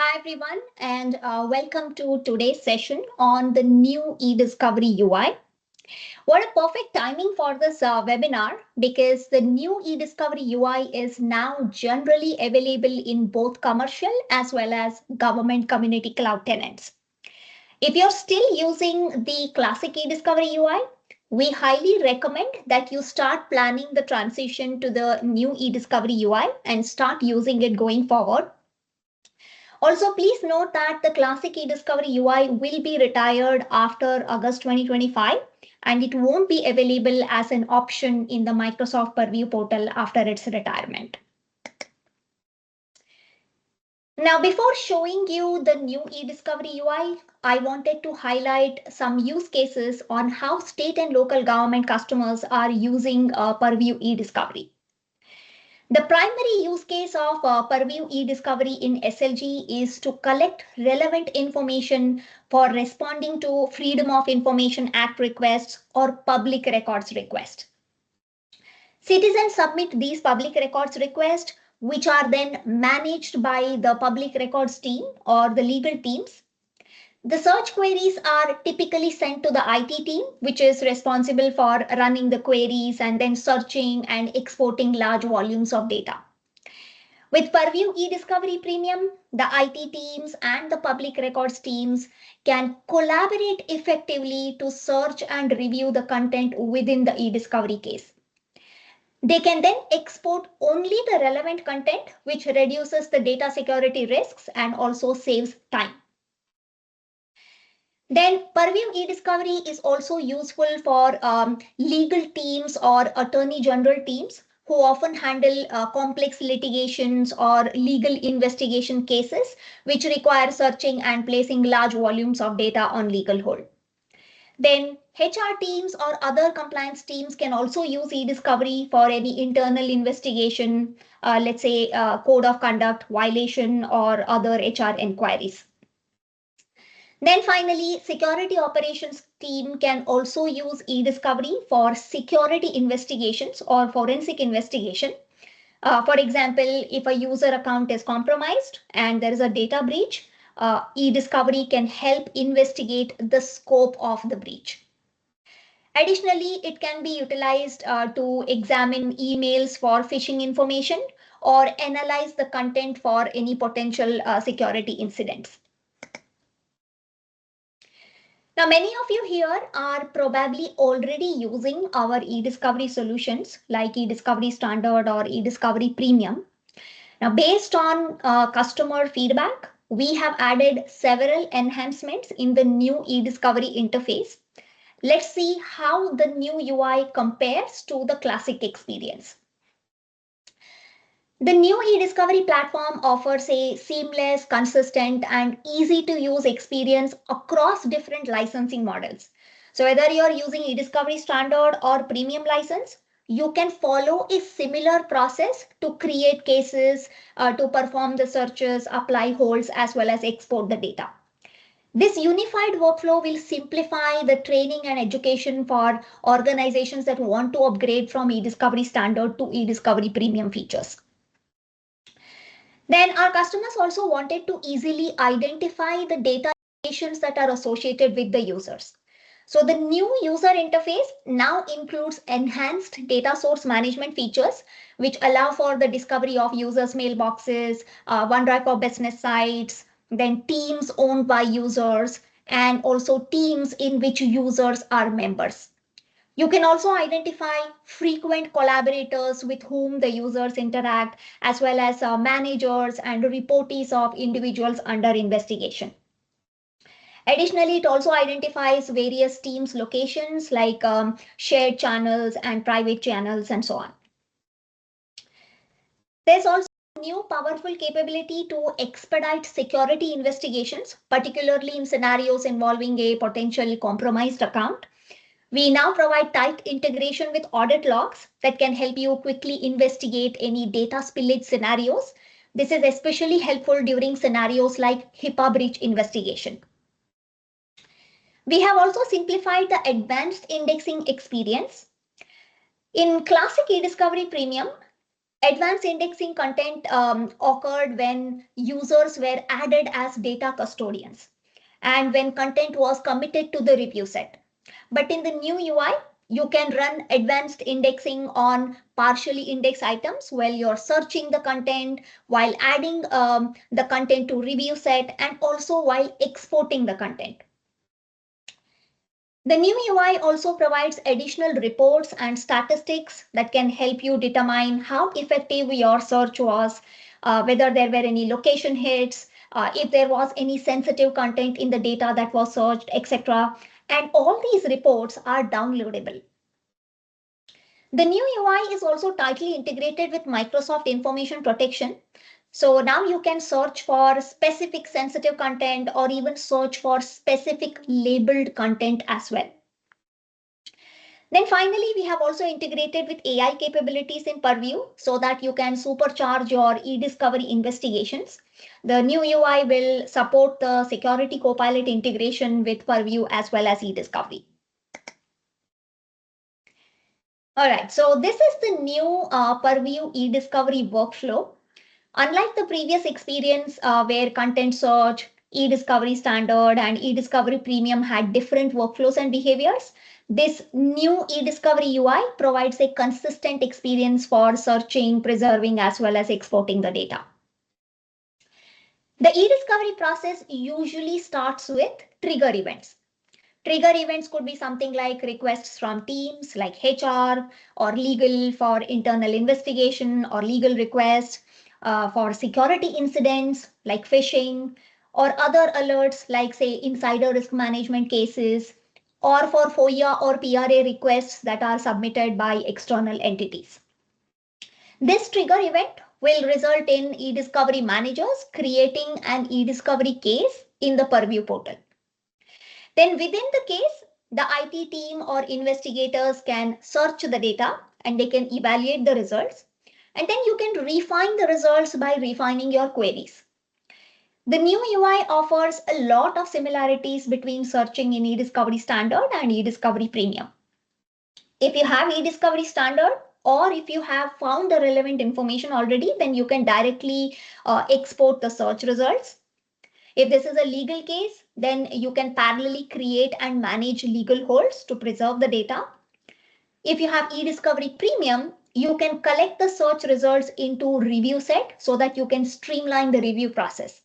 Hi everyone, and welcome to today's session on the new eDiscovery UI. What a perfect timing for this webinar because the new eDiscovery UI is now generally available in both commercial as well as government community cloud tenants. If you're still using the classic eDiscovery UI, we highly recommend that you start planning the transition to the new eDiscovery UI and start using it going forward. Also, please note that the classic eDiscovery UI will be retired after August 2025 and it won't be available as an option in the Microsoft Purview portal after its retirement. Now, before showing you the new eDiscovery UI, I wanted to highlight some use cases on how state and local government customers are using Purview eDiscovery. The primary use case of Purview eDiscovery in SLG is to collect relevant information for responding to Freedom of Information Act requests or public records requests. Citizens submit these public records requests, which are then managed by the public records team or the legal teams. The search queries are typically sent to the IT team, which is responsible for running the queries and then searching and exporting large volumes of data. With Purview eDiscovery Premium, the IT teams and the public records teams can collaborate effectively to search and review the content within the eDiscovery case. They can then export only the relevant content, which reduces the data security risks and also saves time. Then Purview eDiscovery is also useful for legal teams or attorney general teams who often handle complex litigations or legal investigation cases, which require searching and placing large volumes of data on legal hold. Then HR teams or other compliance teams can also use eDiscovery for any internal investigation, let's say code of conduct violation or other HR inquiries. Then finally, security operations team can also use eDiscovery for security investigations or forensic investigation. For example, if a user account is compromised and there is a data breach, eDiscovery can help investigate the scope of the breach. Additionally, it can be utilized to examine emails for phishing information or analyze the content for any potential security incidents. Now, many of you here are probably already using our eDiscovery solutions like eDiscovery Standard or eDiscovery Premium. Now, based on customer feedback, we have added several enhancements in the new eDiscovery interface. Let's see how the new UI compares to the classic experience. The new eDiscovery platform offers a seamless, consistent, and easy to use experience across different licensing models. So whether you're using eDiscovery Standard or Premium license, you can follow a similar process to create cases, to perform the searches, apply holds, as well as export the data. This unified workflow will simplify the training and education for organizations that want to upgrade from eDiscovery Standard to eDiscovery Premium features. Then our customers also wanted to easily identify the data that are associated with the users. So the new user interface now includes enhanced data source management features, which allow for the discovery of users' mailboxes, OneDrive for business sites, then teams owned by users, and also teams in which users are members. You can also identify frequent collaborators with whom the users interact, as well as managers and reportees of individuals under investigation. Additionally, it also identifies various teams' locations like shared channels and private channels and so on. There's also a new powerful capability to expedite security investigations, particularly in scenarios involving a potential compromised account. We now provide tight integration with audit logs that can help you quickly investigate any data spillage scenarios. This is especially helpful during scenarios like HIPAA breach investigation. We have also simplified the advanced indexing experience. In classic eDiscovery Premium, Advanced indexing content occurred when users were added as data custodians and when content was committed to the review set. But in the new UI, you can run advanced indexing on partially indexed items while you're searching the content, while adding the content to review set, and also while exporting the content. The new UI also provides additional reports and statistics that can help you determine how effective your search was, whether there were any location hits, if there was any sensitive content in the data that was searched, etc. And all these reports are downloadable. The new UI is also tightly integrated with Microsoft Information Protection. So now you can search for specific sensitive content or even search for specific labeled content as well. Then finally, we have also integrated with AI capabilities in Purview so that you can supercharge your eDiscovery investigations. The new UI will support the security copilot integration with Purview as well as eDiscovery. All right, so this is the new Purview eDiscovery workflow. Unlike the previous experience where content search, eDiscovery Standard, and eDiscovery Premium had different workflows and behaviors, this new eDiscovery UI provides a consistent experience for searching, preserving, as well as exporting the data. The eDiscovery process usually starts with trigger events. Trigger events could be something like requests from teams like HR or legal for internal investigation or legal requests for security incidents like phishing or other alerts like say insider risk management cases or for FOIA or PRA requests that are submitted by external entities. This trigger event will result in eDiscovery managers creating an eDiscovery case in the Purview portal. Then within the case, the IT team or investigators can search the data and they can evaluate the results. And then you can refine the results by refining your queries. The new UI offers a lot of similarities between searching in eDiscovery Standard and eDiscovery Premium. If you have eDiscovery Standard or if you have found the relevant information already, then you can directly export the search results. If this is a legal case, then you can parallelly create and manage legal holds to preserve the data. If you have eDiscovery Premium, you can collect the search results into review set so that you can streamline the review process.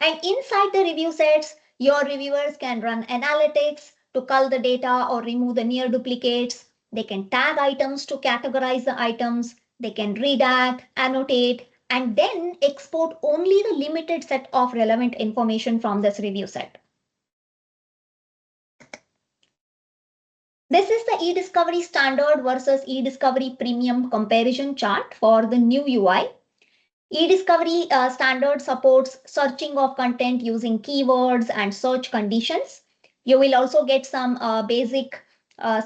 And inside the review sets, your reviewers can run analytics to cull the data or remove the near duplicates. They can tag items to categorize the items. They can redact, annotate, and then export only the limited set of relevant information from this review set. This is the eDiscovery Standard versus eDiscovery Premium comparison chart for the new UI. eDiscovery Standard supports searching of content using keywords and search conditions. You will also get some basic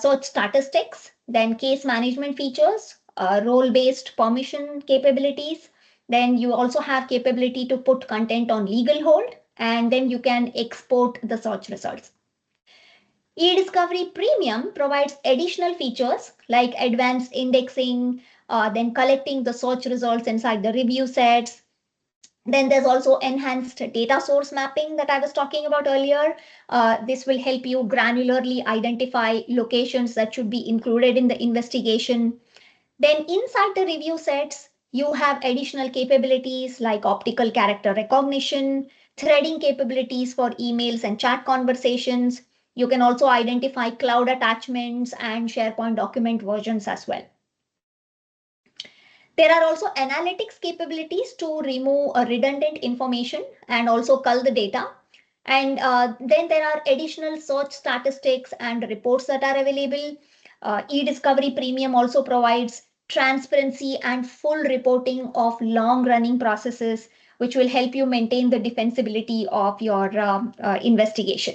search statistics, then case management features, role-based permission capabilities. Then you also have capability to put content on legal hold, and then you can export the search results. eDiscovery Premium provides additional features like advanced indexing, then collecting the search results inside the review sets. Then there's also enhanced data source mapping that I was talking about earlier. This will help you granularly identify locations that should be included in the investigation. Then inside the review sets, you have additional capabilities like optical character recognition, threading capabilities for emails and chat conversations. You can also identify cloud attachments and SharePoint document versions as well. There are also analytics capabilities to remove redundant information and also cull the data. And then there are additional search statistics and reports that are available. eDiscovery Premium also provides transparency and full reporting of long-running processes, which will help you maintain the defensibility of your investigation.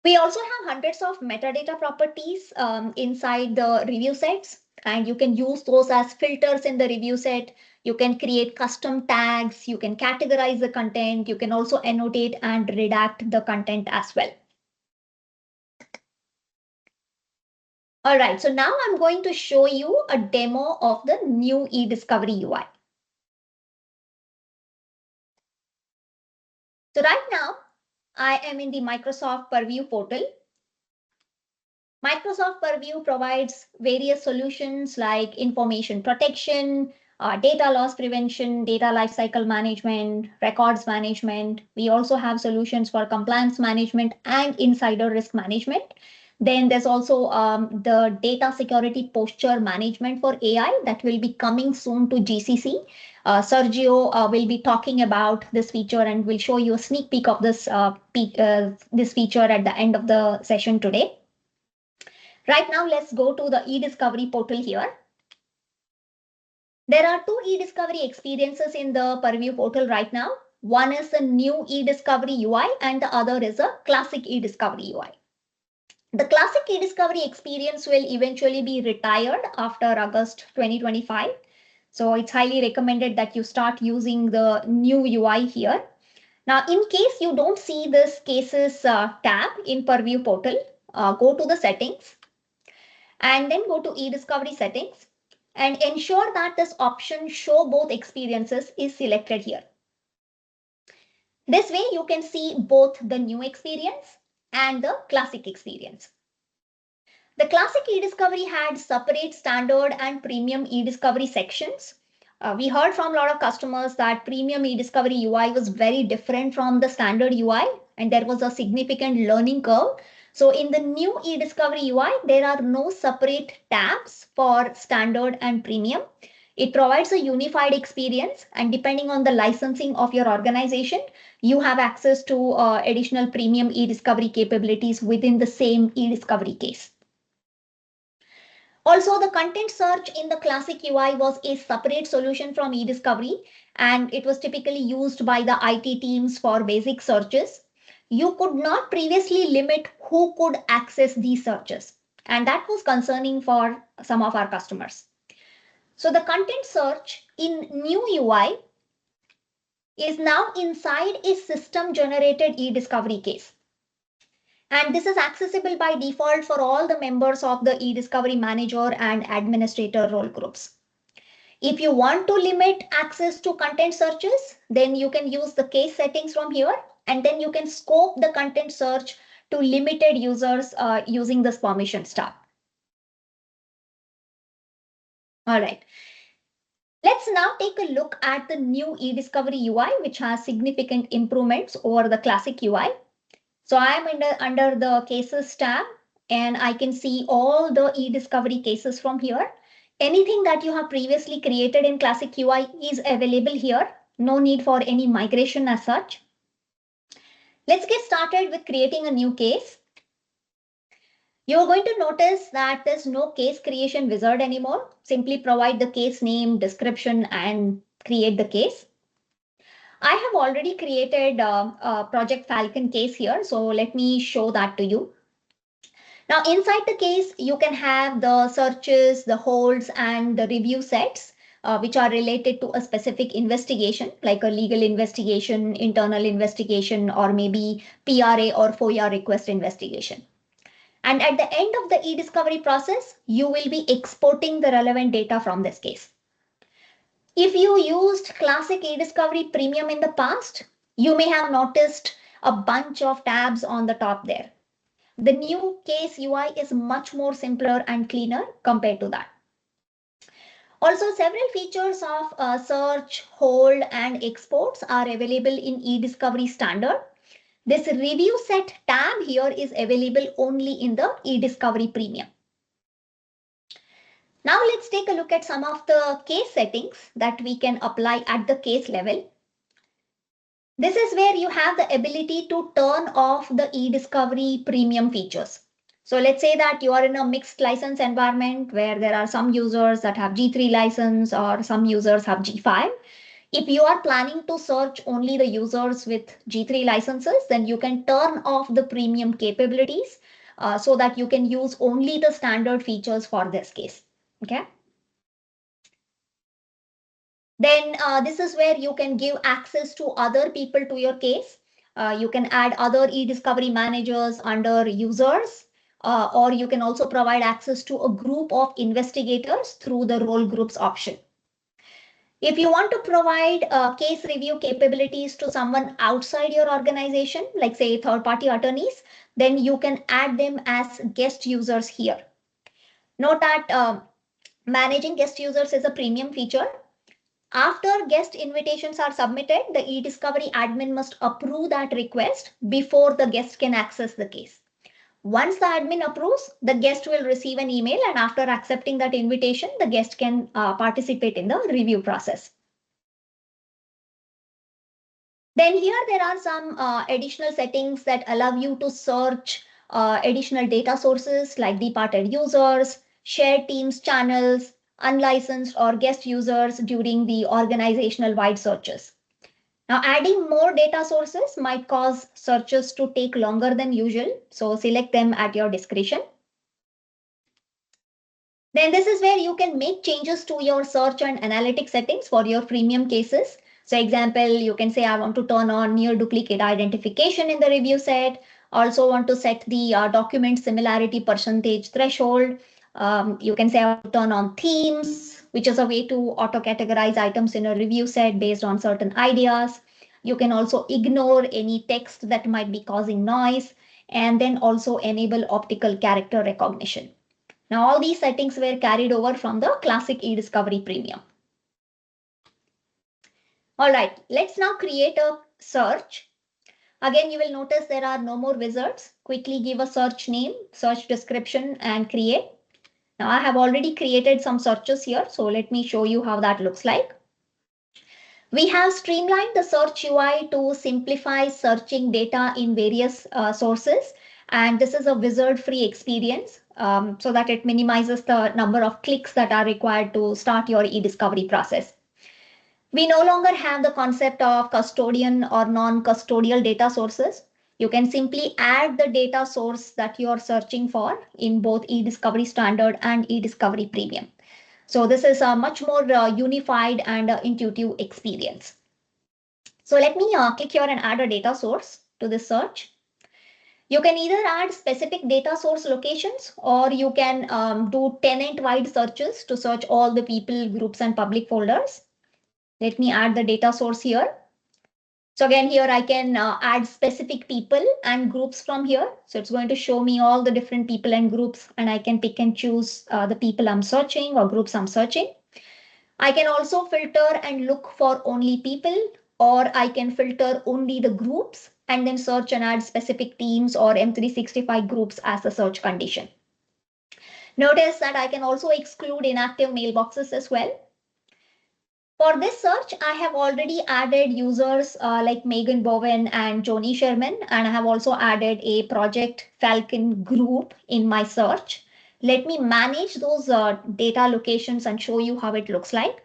We also have hundreds of metadata properties inside the review sets, and you can use those as filters in the review set. You can create custom tags, you can categorize the content, you can also annotate and redact the content as well. All right, so now I'm going to show you a demo of the new eDiscovery UI. So right now, I am in the Microsoft Purview portal. Microsoft Purview provides various solutions like information protection, data loss prevention, data lifecycle management, records management. We also have solutions for compliance management and insider risk management. Then there's also the data security posture management for AI that will be coming soon to GCC. Sergio will be talking about this feature and will show you a sneak peek of this feature at the end of the session today. Right now, let's go to the eDiscovery portal here. There are two eDiscovery experiences in the Purview portal right now. One is the new eDiscovery UI and the other is a classic eDiscovery UI. The classic eDiscovery experience will eventually be retired after August 2025. So it's highly recommended that you start using the new UI here. Now, in case you don't see this cases tab in Purview portal, go to the settings and then go to eDiscovery settings and ensure that this option show both experiences is selected here. This way you can see both the new experience and the classic experience. The classic eDiscovery had separate standard and premium eDiscovery sections. We heard from a lot of customers that premium eDiscovery UI was very different from the standard UI and there was a significant learning curve. So in the new eDiscovery UI, there are no separate tabs for standard and premium. It provides a unified experience and depending on the licensing of your organization, you have access to additional premium eDiscovery capabilities within the same eDiscovery case. Also, the content search in the classic UI was a separate solution from eDiscovery, and it was typically used by the IT teams for basic searches. You could not previously limit who could access these searches, and that was concerning for some of our customers. So the content search in new UI is now inside a system generated eDiscovery case. And this is accessible by default for all the members of the eDiscovery manager and administrator role groups. If you want to limit access to content searches, then you can use the case settings from here, and then you can scope the content search to limited users using this permissions tab. All right. Let's now take a look at the new eDiscovery UI, which has significant improvements over the classic UI. So I am under the cases tab and I can see all the eDiscovery cases from here. Anything that you have previously created in classic UI is available here. No need for any migration as such. Let's get started with creating a new case. You're going to notice that there's no case creation wizard anymore. Simply provide the case name, description, and create the case. I have already created a Project Falcon case here, so let me show that to you. Now, inside the case, you can have the searches, the holds, and the review sets, which are related to a specific investigation, like a legal investigation, internal investigation, or maybe PRA or FOIA request investigation. And at the end of the eDiscovery process, you will be exporting the relevant data from this case. If you used classic eDiscovery Premium in the past, you may have noticed a bunch of tabs on the top there. The new case UI is much more simpler and cleaner compared to that. Also, several features of search, hold, and exports are available in eDiscovery Standard. This review set tab here is available only in the eDiscovery Premium. Now let's take a look at some of the case settings that we can apply at the case level. This is where you have the ability to turn off the eDiscovery Premium features. So let's say that you are in a mixed license environment where there are some users that have G3 license or some users have G5. If you are planning to search only the users with G3 licenses, then you can turn off the premium capabilities so that you can use only the standard features for this case. Okay. Then this is where you can give access to other people to your case. You can add other eDiscovery managers under users, or you can also provide access to a group of investigators through the role groups option. If you want to provide case review capabilities to someone outside your organization, like say third-party attorneys, then you can add them as guest users here. Note that managing guest users is a premium feature. After guest invitations are submitted, the eDiscovery admin must approve that request before the guest can access the case. Once the admin approves, the guest will receive an email, and after accepting that invitation, the guest can participate in the review process. Then here there are some additional settings that allow you to search additional data sources like departed users, shared teams channels, unlicensed or guest users during the organizational wide searches. Now, adding more data sources might cause searches to take longer than usual, so select them at your discretion. Then this is where you can make changes to your search and analytics settings for your premium cases. So example, you can say I want to turn on near duplicate identification in the review set. Also want to set the document similarity percentage threshold. You can say I want to turn on themes, which is a way to auto categorize items in a review set based on certain ideas. You can also ignore any text that might be causing noise, and then also enable optical character recognition. Now, all these settings were carried over from the classic eDiscovery Premium. All right, let's now create a search. Again, you will notice there are no more wizards. Quickly give a search name, search description, and create. Now, I have already created some searches here, so let me show you how that looks like. We have streamlined the search UI to simplify searching data in various sources. And this is a wizard-free experience so that it minimizes the number of clicks that are required to start your eDiscovery process. We no longer have the concept of custodian or non-custodial data sources. You can simply add the data source that you are searching for in both eDiscovery Standard and eDiscovery Premium. So this is a much more unified and intuitive experience. So let me click here and add a data source to this search. You can either add specific data source locations, or you can do tenant-wide searches to search all the people, groups, and public folders. Let me add the data source here. So again, here I can add specific people and groups from here. So it's going to show me all the different people and groups, and I can pick and choose the people I'm searching or groups I'm searching. I can also filter and look for only people, or I can filter only the groups and then search and add specific teams or M365 groups as a search condition. Notice that I can also exclude inactive mailboxes as well. For this search, I have already added users like Megan Bowen and Joni Sherman, and I have also added a Project Falcon group in my search. Let me manage those data locations and show you how it looks like.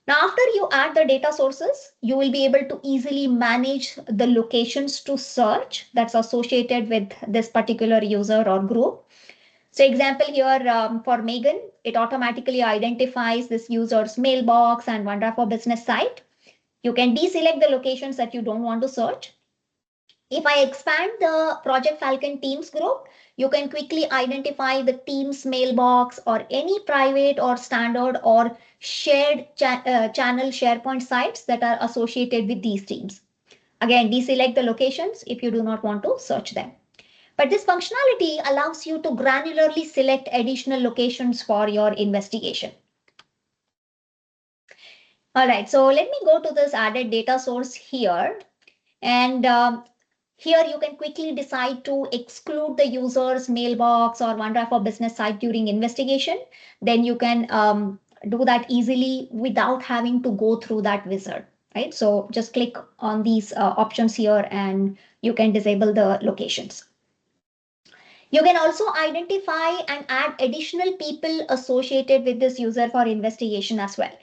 Now, after you add the data sources, you will be able to easily manage the locations to search that's associated with this particular user or group. So example here for Megan, it automatically identifies this user's mailbox and OneDrive for Business site. You can deselect the locations that you don't want to search. If I expand the Project Falcon Teams group, you can quickly identify the Teams mailbox or any private or standard or shared channel SharePoint sites that are associated with these teams. Again, deselect the locations if you do not want to search them. But this functionality allows you to granularly select additional locations for your investigation. All right, so let me go to this added data source here. And here you can quickly decide to exclude the user's mailbox or OneDrive for Business site during investigation. Then you can do that easily without having to go through that wizard, right? So just click on these options here and you can disable the locations. You can also identify and add additional people associated with this user for investigation as well.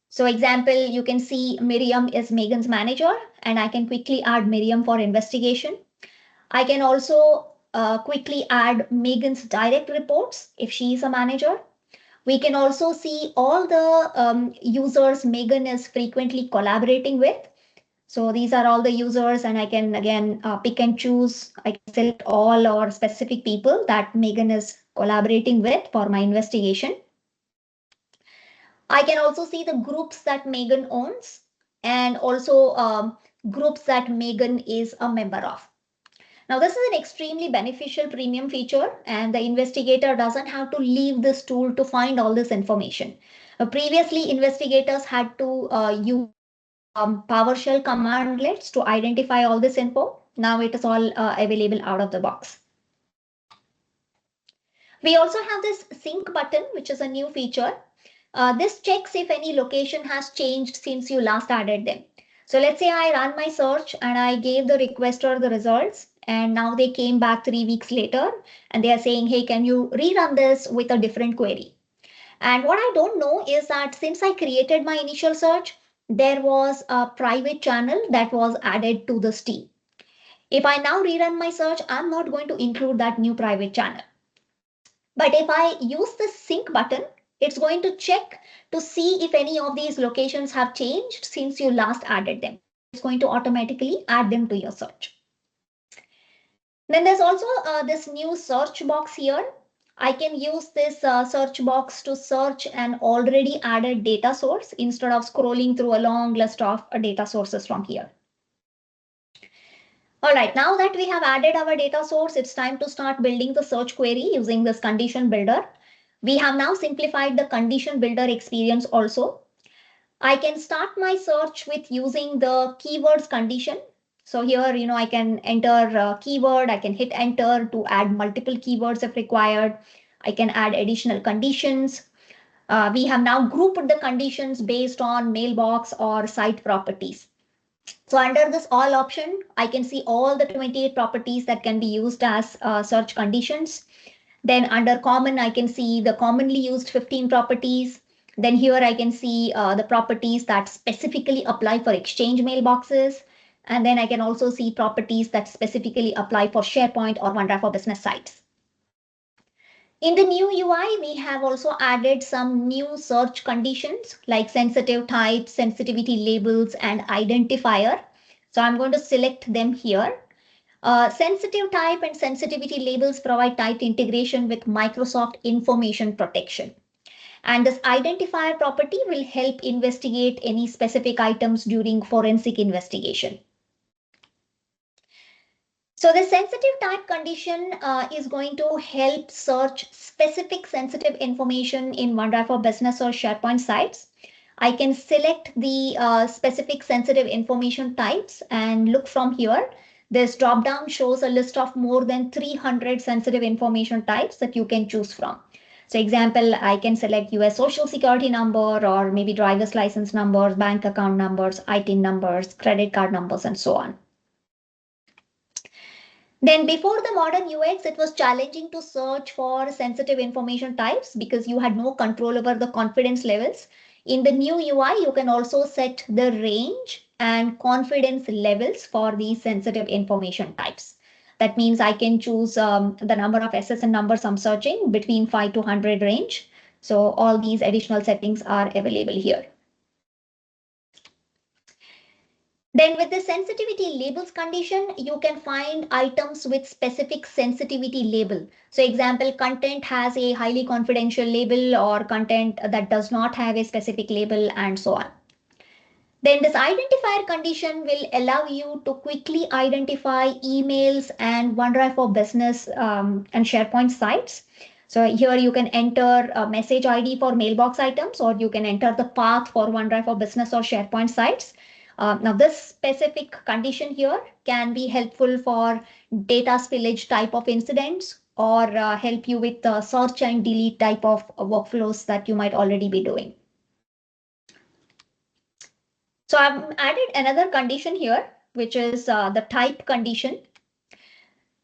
So example, you can see Miriam is Megan's manager, and I can quickly add Miriam for investigation. I can also quickly add Megan's direct reports if she is a manager. We can also see all the users Megan is frequently collaborating with. So these are all the users, and I can again pick and choose. I can select all or specific people that Megan is collaborating with for my investigation. I can also see the groups that Megan owns and also groups that Megan is a member of. Now, this is an extremely beneficial premium feature, and the investigator doesn't have to leave this tool to find all this information. Previously, investigators had to use PowerShell commandlets to identify all this info. Now it is all available out of the box. We also have this sync button, which is a new feature. This checks if any location has changed since you last added them. So let's say I ran my search and I gave the requester the results, and now they came back 3 weeks later and they are saying, hey, can you rerun this with a different query? And what I don't know is that since I created my initial search, there was a private channel that was added to this team. If I now rerun my search, I'm not going to include that new private channel. But if I use the sync button, it's going to check to see if any of these locations have changed since you last added them. It's going to automatically add them to your search. Then there's also this new search box here. I can use this search box to search an already added data source instead of scrolling through a long list of data sources from here. All right, now that we have added our data source, it's time to start building the search query using this condition builder. We have now simplified the condition builder experience also. I can start my search with using the keywords condition. So here, I can enter a keyword, I can hit enter to add multiple keywords if required. I can add additional conditions. We have now grouped the conditions based on mailbox or site properties. So under this all option, I can see all the 28 properties that can be used as search conditions. Then under common, I can see the commonly used 15 properties. Then here I can see the properties that specifically apply for Exchange mailboxes. And then I can also see properties that specifically apply for SharePoint or OneDrive for Business sites. In the new UI, we have also added some new search conditions like sensitive types, sensitivity labels, and identifier. So I'm going to select them here. Sensitive type and sensitivity labels provide tight integration with Microsoft Information Protection. And this identifier property will help investigate any specific items during forensic investigation. So the sensitive type condition is going to help search specific sensitive information in OneDrive for Business or SharePoint sites. I can select the specific sensitive information types and look from here. This dropdown shows a list of more than 300 sensitive information types that you can choose from. So example, I can select US social security number or maybe driver's license numbers, bank account numbers, ITIN numbers, credit card numbers, and so on. Then before the modern UX, it was challenging to search for sensitive information types because you had no control over the confidence levels. In the new UI, you can also set the range and confidence levels for these sensitive information types. That means I can choose the number of SSN numbers I'm searching between 5 to 100 range. So all these additional settings are available here. Then with the sensitivity labels condition, you can find items with specific sensitivity label. So example, content has a highly confidential label or content that does not have a specific label and so on. Then this identifier condition will allow you to quickly identify emails and OneDrive for Business and SharePoint sites. So here you can enter a message ID for mailbox items, or you can enter the path for OneDrive for Business or SharePoint sites. Now this specific condition here can be helpful for data spillage type of incidents or help you with search and delete type of workflows that you might already be doing. So I've added another condition here, which is the type condition.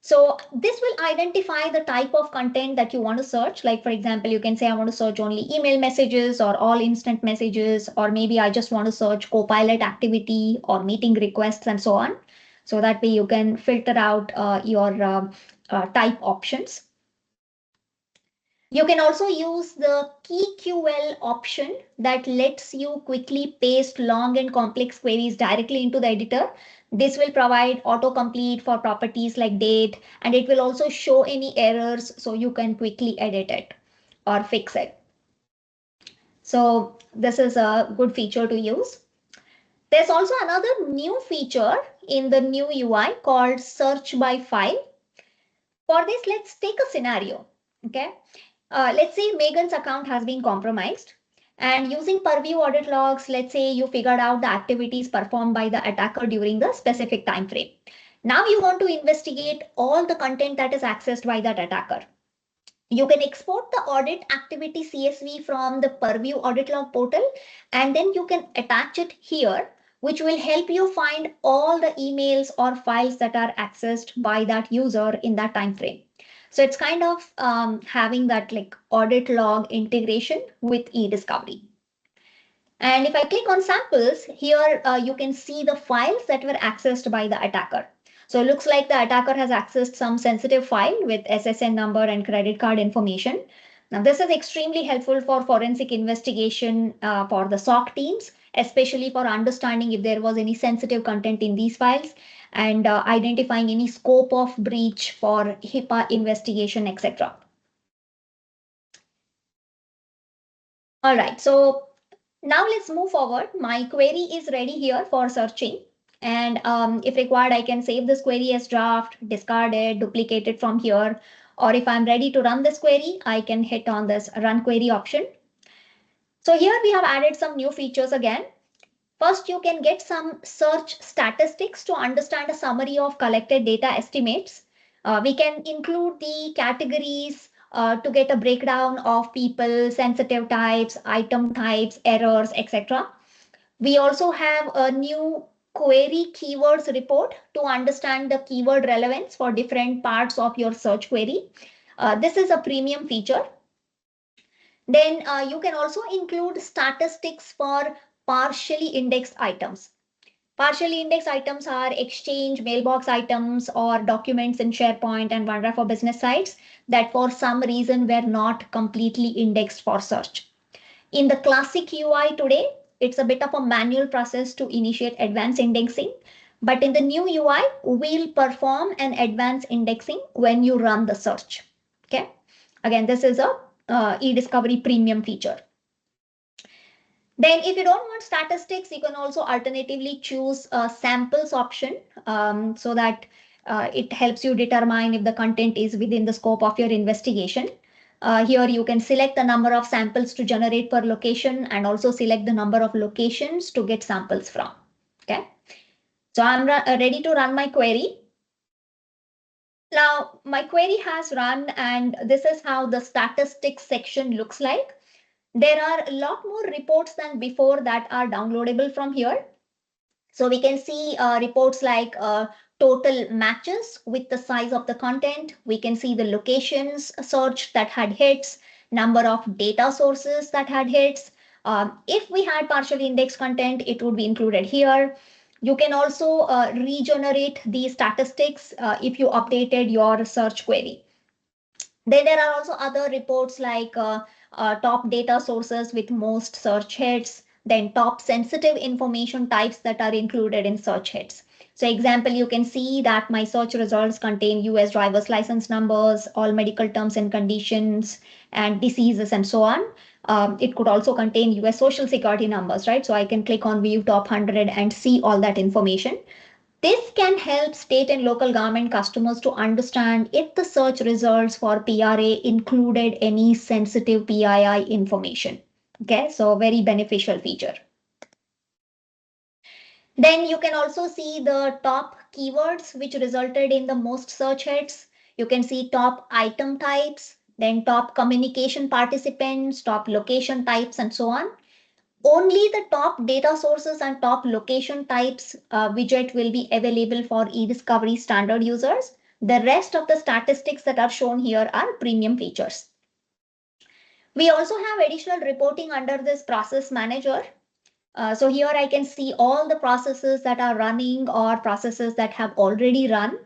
So this will identify the type of content that you want to search. Like, for example, you can say, I want to search only email messages or all instant messages, or maybe I just want to search copilot activity or meeting requests and so on. So that way you can filter out your type options. You can also use the KeyQL option that lets you quickly paste long and complex queries directly into the editor. This will provide autocomplete for properties like date, and it will also show any errors so you can quickly edit it or fix it. So this is a good feature to use. There's also another new feature in the new UI called search by file. For this, let's take a scenario. Okay. Let's say Megan's account has been compromised, and using Purview audit logs, let's say you figured out the activities performed by the attacker during the specific time frame. Now you want to investigate all the content that is accessed by that attacker. You can export the audit activity CSV from the Purview audit log portal, and then you can attach it here, which will help you find all the emails or files that are accessed by that user in that time frame. So it's kind of having that like audit log integration with eDiscovery. And if I click on samples, here you can see the files that were accessed by the attacker. So it looks like the attacker has accessed some sensitive file with SSN number and credit card information. Now, this is extremely helpful for forensic investigation for the SOC teams, especially for understanding if there was any sensitive content in these files and identifying any scope of breach for HIPAA investigation, etc. All right, so now let's move forward. My query is ready here for searching. And if required, I can save this query as draft, discard it, duplicate it from here. Or if I'm ready to run this query, I can hit on this run query option. So here we have added some new features again. First, you can get some search statistics to understand a summary of collected data estimates. We can include the categories to get a breakdown of people, sensitive types, item types, errors, etc. We also have a new query keywords report to understand the keyword relevance for different parts of your search query. This is a premium feature. Then you can also include statistics for partially indexed items. Partially indexed items are Exchange, mailbox items, or documents in SharePoint and OneDrive for business sites that for some reason were not completely indexed for search. In the classic UI today, it's a bit of a manual process to initiate advanced indexing. But in the new UI, we'll perform an advanced indexing when you run the search. Okay. Again, this is a eDiscovery premium feature. Then if you don't want statistics, you can also alternatively choose a samples option so that it helps you determine if the content is within the scope of your investigation. Here you can select the number of samples to generate per location and also select the number of locations to get samples from. Okay. So I'm ready to run my query. Now my query has run and this is how the statistics section looks like. There are a lot more reports than before that are downloadable from here. So we can see reports like total matches with the size of the content. We can see the locations searched that had hits, number of data sources that had hits. If we had partially indexed content, it would be included here. You can also regenerate the statistics if you updated your search query. Then there are also other reports like top data sources with most search hits, then top sensitive information types that are included in search hits. So example, you can see that my search results contain US driver's license numbers, all medical terms and conditions, and diseases and so on. It could also contain US social security numbers, right? So I can click on view top 100 and see all that information. This can help state and local government customers to understand if the search results for PRA included any sensitive PII information. Okay, so very beneficial feature. Then you can also see the top keywords which resulted in the most search hits. You can see top item types, then top communication participants, top location types, and so on. Only the top data sources and top location types widget will be available for eDiscovery standard users. The rest of the statistics that are shown here are premium features. We also have additional reporting under this process manager. So here I can see all the processes that are running or processes that have already run.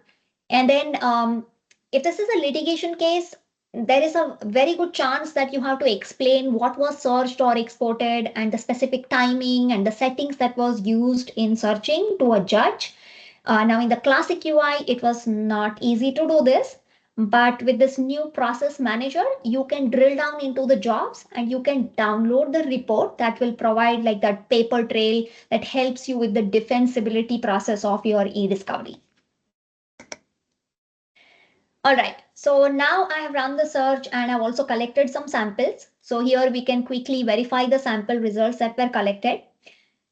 And then if this is a litigation case, there is a very good chance that you have to explain what was searched or exported and the specific timing and the settings that was used in searching to a judge. Now, in the classic UI, it was not easy to do this. But with this new process manager, you can drill down into the jobs and you can download the report that will provide like that paper trail that helps you with the defensibility process of your e-discovery. All right, so now I have run the search and I've also collected some samples. So here we can quickly verify the sample results that were collected.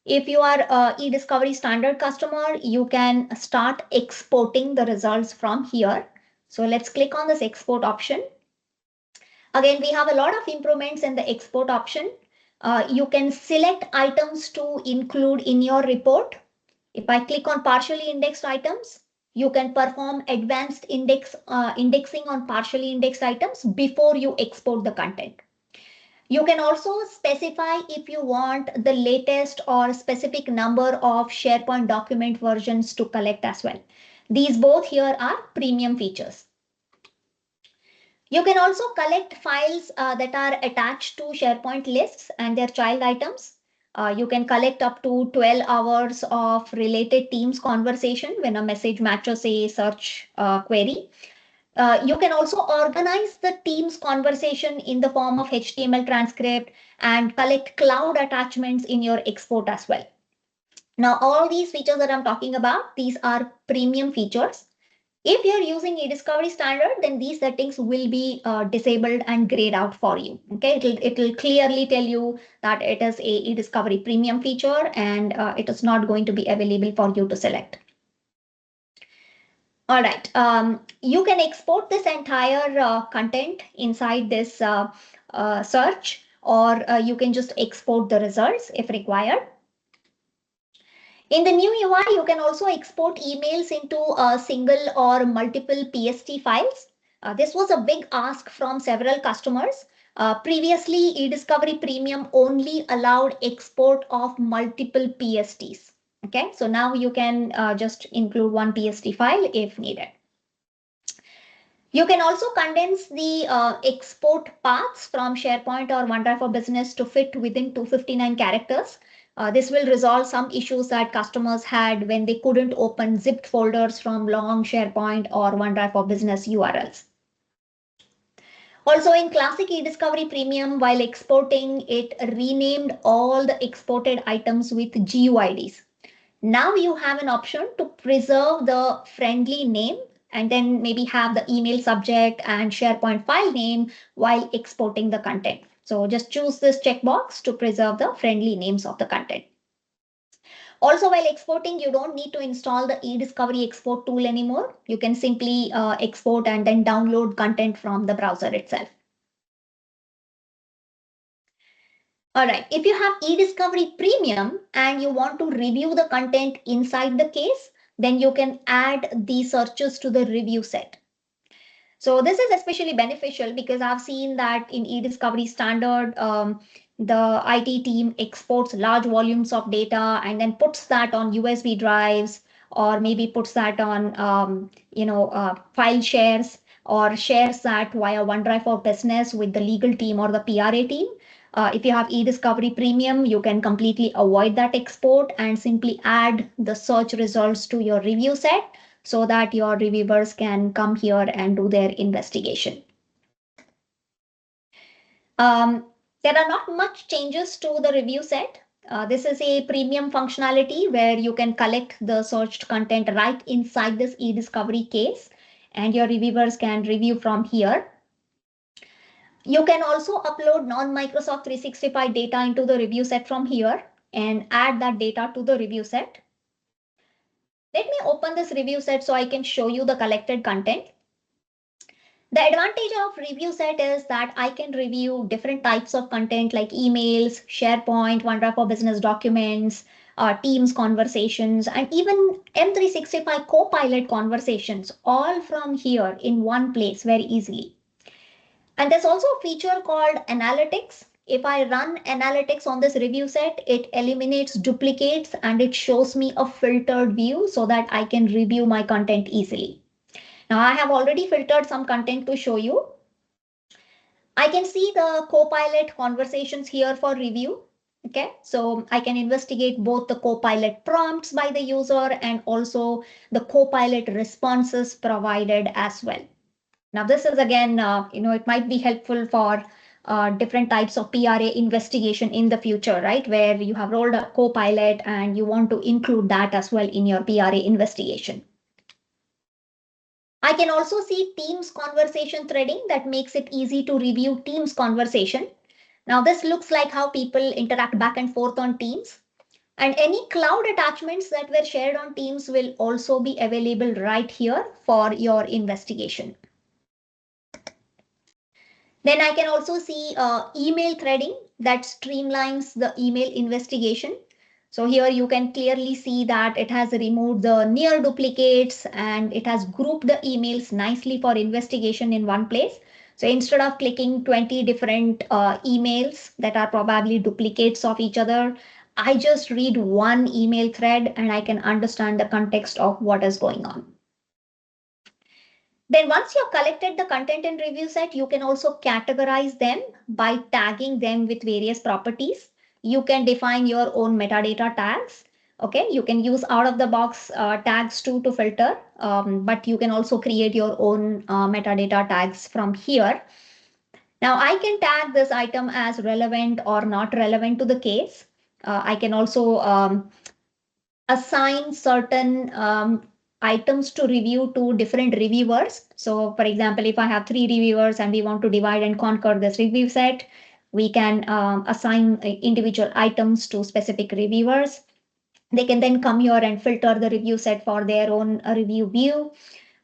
If you are a eDiscovery standard customer, you can start exporting the results from here. So let's click on this export option. Again, we have a lot of improvements in the export option. You can select items to include in your report. If I click on partially indexed items, you can perform advanced indexing on partially indexed items before you export the content. You can also specify if you want the latest or specific number of SharePoint document versions to collect as well. These both here are premium features. You can also collect files that are attached to SharePoint lists and their child items. You can collect up to 12 hours of related teams conversation when a message matches a search query. You can also organize the team's conversation in the form of HTML transcript and collect cloud attachments in your export as well. Now, all these features that I'm talking about, these are premium features. If you're using eDiscovery standard, then these settings will be disabled and grayed out for you. Okay, it'll clearly tell you that it is a eDiscovery premium feature and it is not going to be available for you to select. All right, you can export this entire content inside this search, or you can just export the results if required. In the new UI, you can also export emails into a single or multiple PST files. This was a big ask from several customers. Previously, eDiscovery Premium only allowed export of multiple PSTs. Okay, so now you can just include one PST file if needed. You can also condense the export paths from SharePoint or OneDrive for Business to fit within 259 characters. This will resolve some issues that customers had when they couldn't open zipped folders from long SharePoint or OneDrive for Business URLs. Also in classic eDiscovery Premium, while exporting, it renamed all the exported items with GUIDs. Now you have an option to preserve the friendly name and then maybe have the email subject and SharePoint file name while exporting the content. So just choose this checkbox to preserve the friendly names of the content. Also, while exporting, you don't need to install the eDiscovery export tool anymore. You can simply export and then download content from the browser itself. All right, if you have eDiscovery Premium and you want to review the content inside the case, then you can add the searches to the review set. So this is especially beneficial because I've seen that in eDiscovery standard, the IT team exports large volumes of data and then puts that on USB drives or maybe puts that on file shares or shares that via OneDrive for Business with the legal team or the PRA team. If you have eDiscovery Premium, you can completely avoid that export and simply add the search results to your review set so that your reviewers can come here and do their investigation. There are not much changes to the review set. This is a premium functionality where you can collect the searched content right inside this eDiscovery case, and your reviewers can review from here. You can also upload non-Microsoft 365 data into the review set from here and add that data to the review set. Let me open this review set so I can show you the collected content. The advantage of review set is that I can review different types of content like emails, SharePoint, OneDrive for Business documents, Teams conversations, and even M365 copilot conversations, all from here in one place very easily. And there's also a feature called analytics. If I run analytics on this review set, it eliminates duplicates and it shows me a filtered view so that I can review my content easily. Now I have already filtered some content to show you. I can see the Copilot conversations here for review. Okay, so I can investigate both the Copilot prompts by the user and also the Copilot responses provided as well. Now, this is again, it might be helpful for different types of PRA investigation in the future, right? Where you have rolled a Copilot and you want to include that as well in your PRA investigation. I can also see Teams conversation threading that makes it easy to review Teams conversation. Now, this looks like how people interact back and forth on Teams. And any cloud attachments that were shared on Teams will also be available right here for your investigation. Then I can also see email threading that streamlines the email investigation. So here you can clearly see that it has removed the near duplicates and it has grouped the emails nicely for investigation in one place. So instead of clicking 20 different emails that are probably duplicates of each other, I just read one email thread and I can understand the context of what is going on. Then once you've collected the content in review set, you can also categorize them by tagging them with various properties. You can define your own metadata tags. Okay, you can use out of the box tags too to filter, but you can also create your own metadata tags from here. Now I can tag this item as relevant or not relevant to the case. I can also assign certain items to review to different reviewers. So for example, if I have 3 reviewers and we want to divide and conquer this review set, we can assign individual items to specific reviewers. They can then come here and filter the review set for their own review view.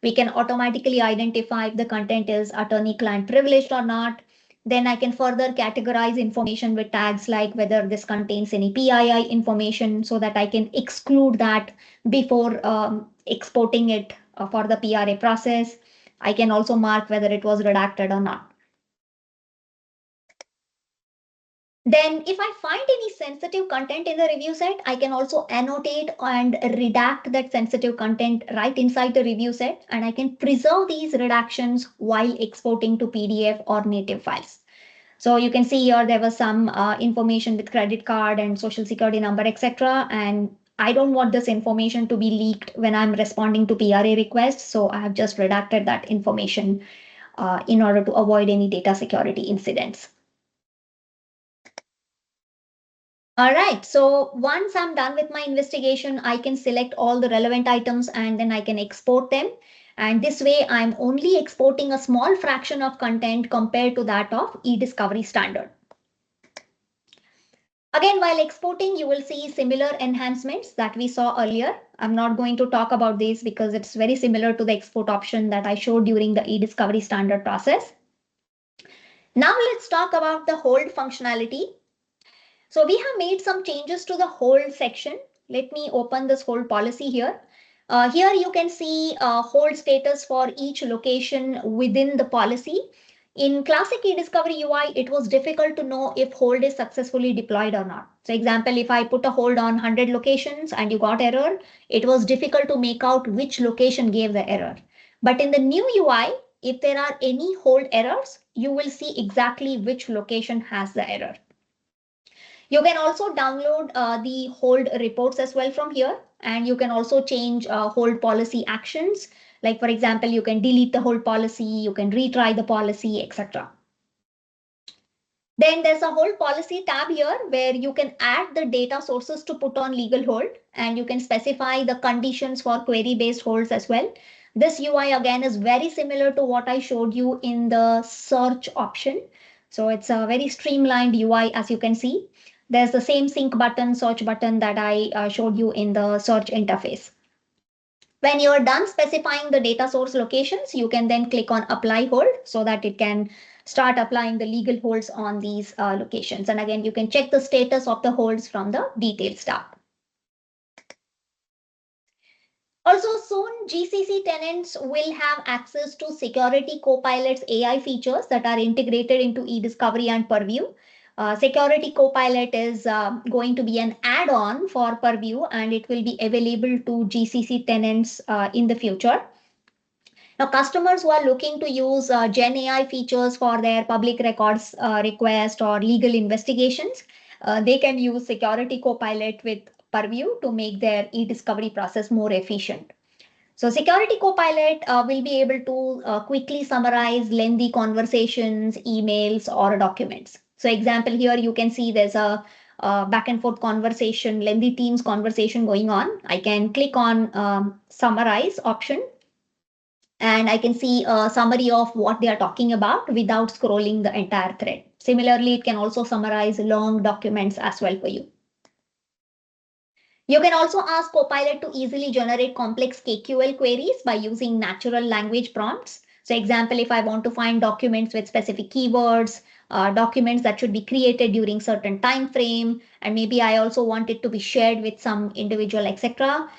We can automatically identify if the content is attorney-client privileged or not. Then I can further categorize information with tags like whether this contains any PII information so that I can exclude that before exporting it for the PRA process. I can also mark whether it was redacted or not. Then if I find any sensitive content in the review set, I can also annotate and redact that sensitive content right inside the review set, and I can preserve these redactions while exporting to PDF or native files. So you can see here there was some information with credit card and social security number, etc. And I don't want this information to be leaked when I'm responding to PRA requests. So I have just redacted that information in order to avoid any data security incidents. All right, so once I'm done with my investigation, I can select all the relevant items and then I can export them. And this way, I'm only exporting a small fraction of content compared to that of eDiscovery standard. Again, while exporting, you will see similar enhancements that we saw earlier. I'm not going to talk about these because it's very similar to the export option that I showed during the eDiscovery standard process. Now let's talk about the hold functionality. So we have made some changes to the hold section. Let me open this hold policy here. Here you can see hold status for each location within the policy. In classic eDiscovery UI, it was difficult to know if hold is successfully deployed or not. So example, if I put a hold on 100 locations and you got error, it was difficult to make out which location gave the error. But in the new UI, if there are any hold errors, you will see exactly which location has the error. You can also download the hold reports as well from here, and you can also change hold policy actions. Like for example, you can delete the hold policy, you can retry the policy, etc. Then there's a hold policy tab here where you can add the data sources to put on legal hold, and you can specify the conditions for query-based holds as well. This UI again is very similar to what I showed you in the search option. So it's a very streamlined UI as you can see. There's the same sync button, search button that I showed you in the search interface. When you're done specifying the data source locations, you can then click on apply hold so that it can start applying the legal holds on these locations. And again, you can check the status of the holds from the details tab. Also soon, GCC tenants will have access to Security Copilot's AI features that are integrated into eDiscovery and Purview. Security Copilot is going to be an add-on for Purview and it will be available to GCC tenants in the future. Now, customers who are looking to use Gen AI features for their public records request or legal investigations, they can use Security Copilot with Purview to make their e-discovery process more efficient. So Security Copilot will be able to quickly summarize lengthy conversations, emails, or documents. So example here, you can see there's a back and forth conversation, lengthy Teams conversation going on. I can click on summarize option and I can see a summary of what they are talking about without scrolling the entire thread. Similarly, it can also summarize long documents as well for you. You can also ask Copilot to easily generate complex KQL queries by using natural language prompts. So example, if I want to find documents with specific keywords, documents that should be created during certain time frame, and maybe I also want it to be shared with some individual, etc.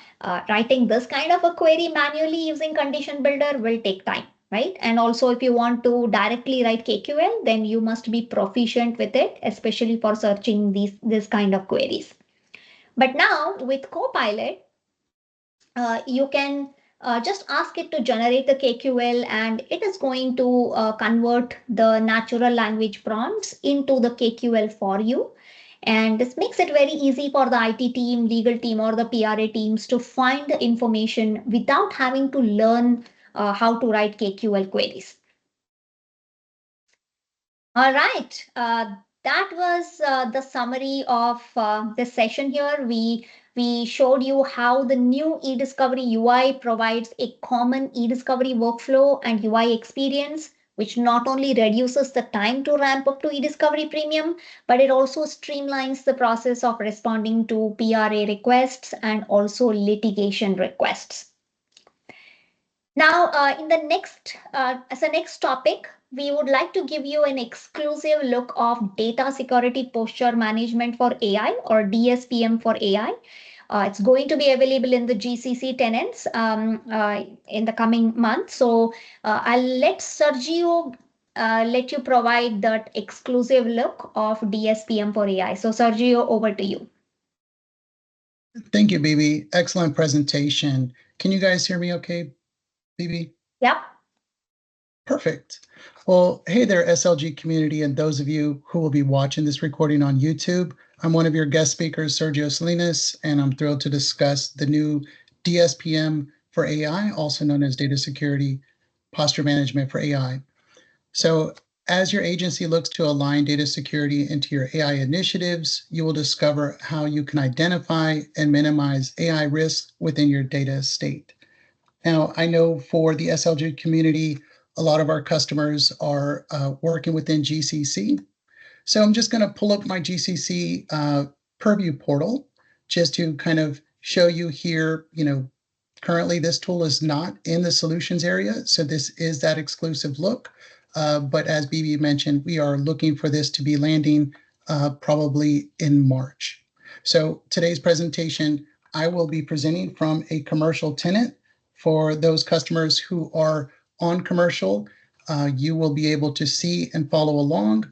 Writing this kind of a query manually using condition builder will take time, right? And also if you want to directly write KQL, then you must be proficient with it, especially for searching this kind of queries. But now with Copilot, you can just ask it to generate the KQL and it is going to convert the natural language prompts into the KQL for you. And this makes it very easy for the IT team, legal team, or the PRA teams to find the information without having to learn how to write KQL queries. All right. That was the summary of this session here. We showed you how the new eDiscovery UI provides a common eDiscovery workflow and UI experience, which not only reduces the time to ramp up to eDiscovery Premium, but it also streamlines the process of responding to PRA requests and also litigation requests. Now, in the next, as a next topic, we would like to give you an exclusive look of data security posture management for AI or DSPM for AI. It's going to be available in the GCC tenants in the coming month. So I'll let Sergio let you provide that exclusive look of DSPM for AI. So Sergio, over to you. Thank you, Bibi. Excellent presentation. Can you guys hear me okay, Bibi? Yep. Perfect. Well, hey there, SLG community, and those of you who will be watching this recording on YouTube. I'm one of your guest speakers, Sergio Salinas, and I'm thrilled to discuss the new DSPM for AI, also known as Data Security Posture Management for AI. So as your agency looks to align data security into your AI initiatives, you will discover how you can identify and minimize AI risks within your data estate. Now, I know for the SLG community, a lot of our customers are working within GCC. So I'm just going to pull up my GCC Purview portal just to kind of show you here, currently this tool is not in the solutions area. So this is that exclusive look. But as Bibi mentioned, we are looking for this to be landing probably in March. So today's presentation, I will be presenting from a commercial tenant. For those customers who are on commercial, you will be able to see and follow along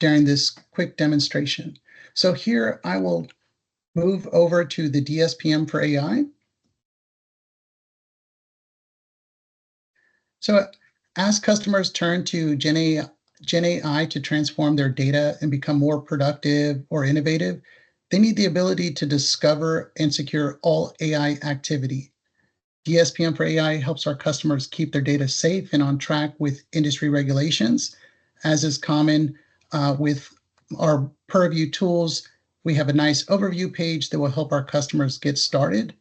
during this quick demonstration. So here I will move over to the DSPM for AI. So as customers turn to Gen AI to transform their data and become more productive or innovative, they need the ability to discover and secure all AI activity. DSPM for AI helps our customers keep their data safe and on track with industry regulations. As is common with our Purview tools, we have a nice overview page that will help our customers get started.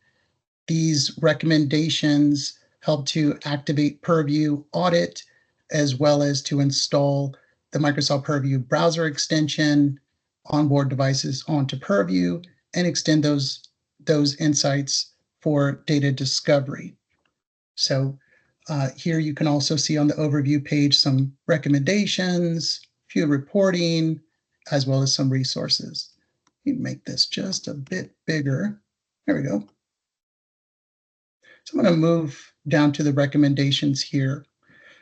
These recommendations help to activate Purview Audit, as well as to install the Microsoft Purview browser extension, onboard devices onto Purview, and extend those insights for data discovery. So here you can also see on the overview page some recommendations, few reporting, as well as some resources. Let me make this just a bit bigger. There we go. So I'm going to move down to the recommendations here.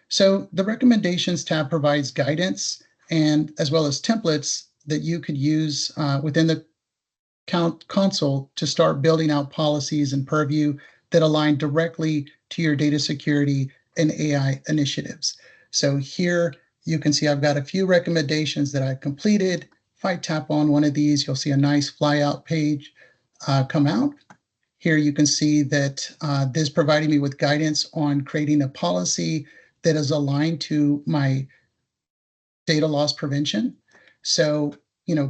So the recommendations tab provides guidance and as well as templates that you could use within the console to start building out policies and Purview that align directly to your data security and AI initiatives. So here you can see I've got a few recommendations that I've completed. If I tap on one of these, you'll see a nice flyout page come out. Here you can see that this provided me with guidance on creating a policy that is aligned to my data loss prevention. So,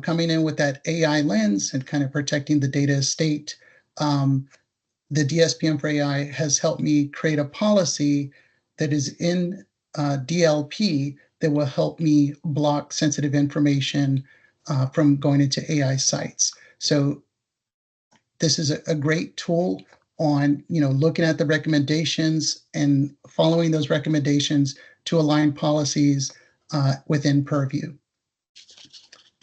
coming in with that AI lens and kind of protecting the data estate, the DSPM for AI has helped me create a policy that is in DLP that will help me block sensitive information from going into AI sites. So this is a great tool on looking at the recommendations and following those recommendations to align policies within Purview.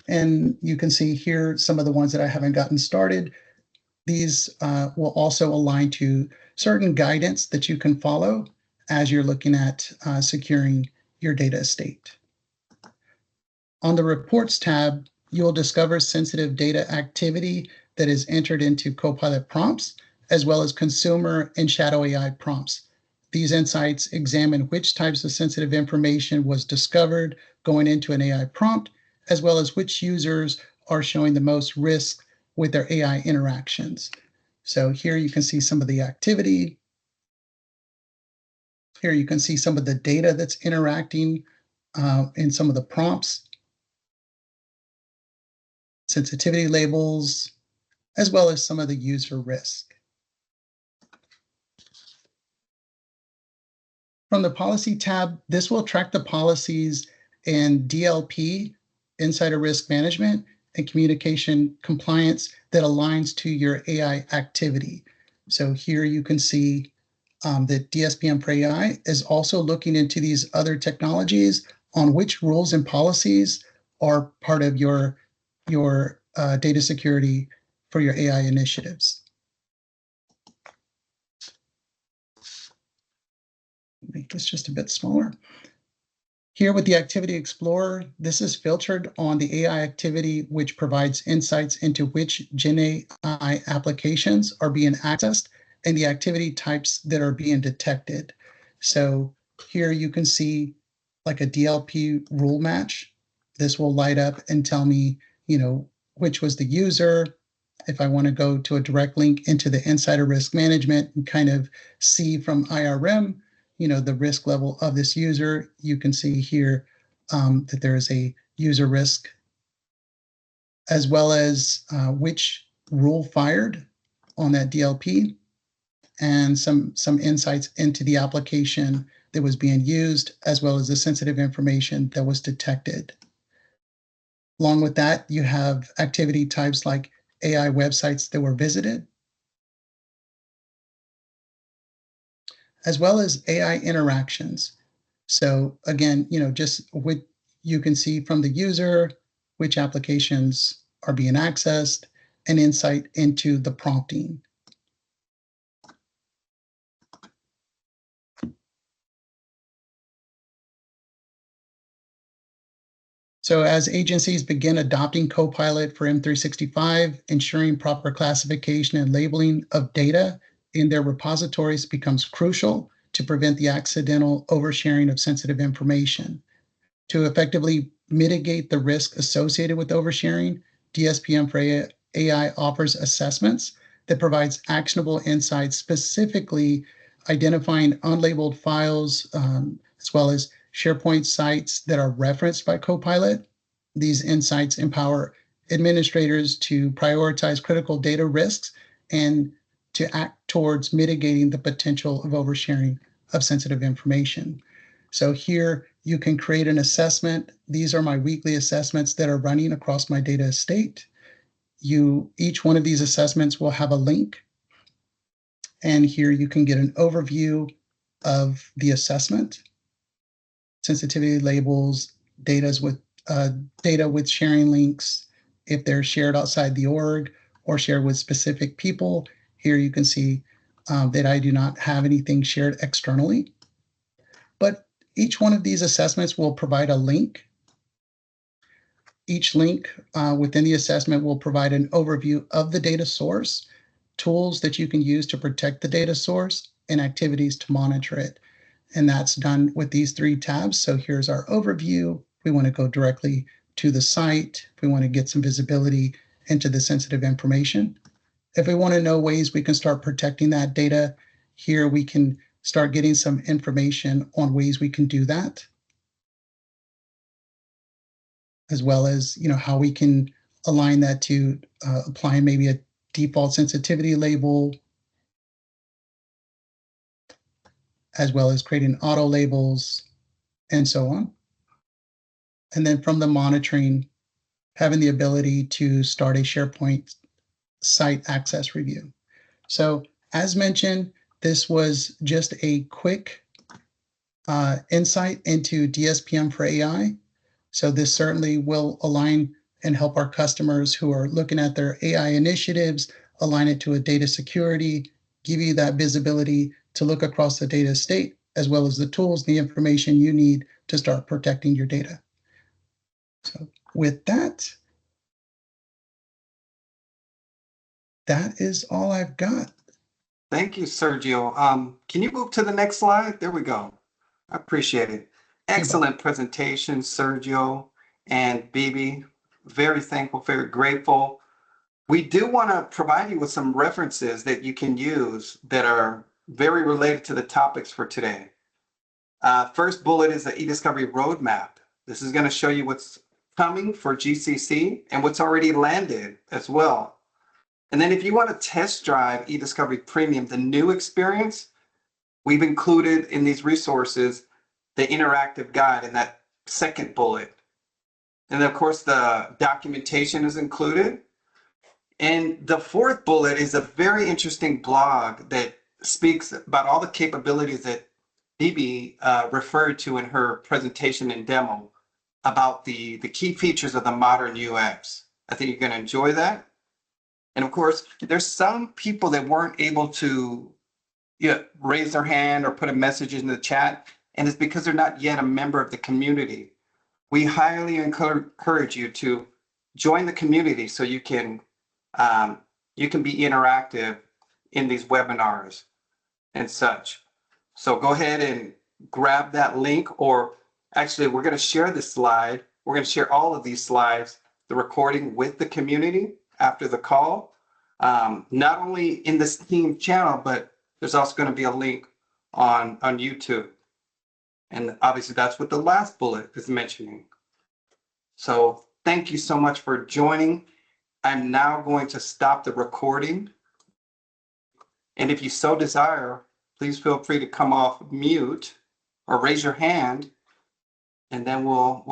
And you can see here some of the ones that I haven't gotten started. These will also align to certain guidance that you can follow as you're looking at securing your data estate. On the Reports tab, you'll discover sensitive data activity that is entered into Copilot prompts, as well as consumer and shadow AI prompts. These insights examine which types of sensitive information was discovered going into an AI prompt, as well as which users are showing the most risk with their AI interactions. So here you can see some of the activity. Here you can see some of the data that's interacting in some of the prompts, sensitivity labels, as well as some of the user risk. From the Policy tab, this will track the policies in DLP, Insider Risk Management, and Communication Compliance that aligns to your AI activity. So here you can see that DSPM for AI is also looking into these other technologies on which rules and policies are part of your data security for your AI initiatives. Make this just a bit smaller. Here with the Activity Explorer, this is filtered on the AI activity, which provides insights into which Gen AI applications are being accessed and the activity types that are being detected. So here you can see like a DLP rule match. This will light up and tell me, which was the user. If I want to go to a direct link into the Insider Risk Management and kind of see from IRM, the risk level of this user, you can see here that there is a user risk, as well as which rule fired on that DLP, and some insights into the application that was being used, as well as the sensitive information that was detected. Along with that, you have activity types like AI websites that were visited, as well as AI interactions. So again, just what you can see from the user, which applications are being accessed, and insight into the prompting. So as agencies begin adopting Copilot for M365, ensuring proper classification and labeling of data in their repositories becomes crucial to prevent the accidental oversharing of sensitive information. To effectively mitigate the risk associated with oversharing, DSPM for AI offers assessments that provides actionable insights, specifically identifying unlabeled files, as well as SharePoint sites that are referenced by Copilot. These insights empower administrators to prioritize critical data risks and to act towards mitigating the potential of oversharing of sensitive information. So here you can create an assessment. These are my weekly assessments that are running across my data estate. Each one of these assessments will have a link. And here you can get an overview of the assessment, sensitivity labels, data with sharing links, if they're shared outside the org or shared with specific people. Here you can see that I do not have anything shared externally. But each one of these assessments will provide a link. Each link within the assessment will provide an overview of the data source, tools that you can use to protect the data source, and activities to monitor it. And that's done with these 3 tabs. So here's our overview. We want to go directly to the site. We want to get some visibility into the sensitive information. If we want to know ways we can start protecting that data, here we can start getting some information on ways we can do that, as well as how we can align that to applying maybe a default sensitivity label, as well as creating auto labels, and so on. And then from the monitoring, having the ability to start a SharePoint site access review. So as mentioned, this was just a quick insight into DSPM for AI. So this certainly will align and help our customers who are looking at their AI initiatives, align it to a data security, give you that visibility to look across the data estate, as well as the tools, the information you need to start protecting your data. So with that, that is all I've got. Thank you, Sergio. Can you move to the next slide? There we go. I appreciate it. Excellent presentation, Sergio and Bibi. Very thankful, very grateful. We do want to provide you with some references that you can use that are very related to the topics for today. First bullet is the eDiscovery roadmap. This is going to show you what's coming for GCC and what's already landed as well. And then if you want to test drive eDiscovery Premium, the new experience, we've included in these resources the interactive guide in that second bullet. And then of course the documentation is included. And the fourth bullet is a very interesting blog that speaks about all the capabilities that Bibi referred to in her presentation and demo about the key features of the modern UX. I think you're going to enjoy that. And of course, there's some people that weren't able to raise their hand or put a message in the chat, and it's because they're not yet a member of the community. We highly encourage you to join the community so you can be interactive in these webinars and such. So go ahead and grab that link, or actually we're going to share this slide. We're going to share all of these slides, the recording with the community after the call, not only in this team channel, but there's also going to be a link on YouTube. And obviously that's what the last bullet is mentioning. So thank you so much for joining. I'm now going to stop the recording. And if you so desire, please feel free to come off mute or raise your hand, and then we'll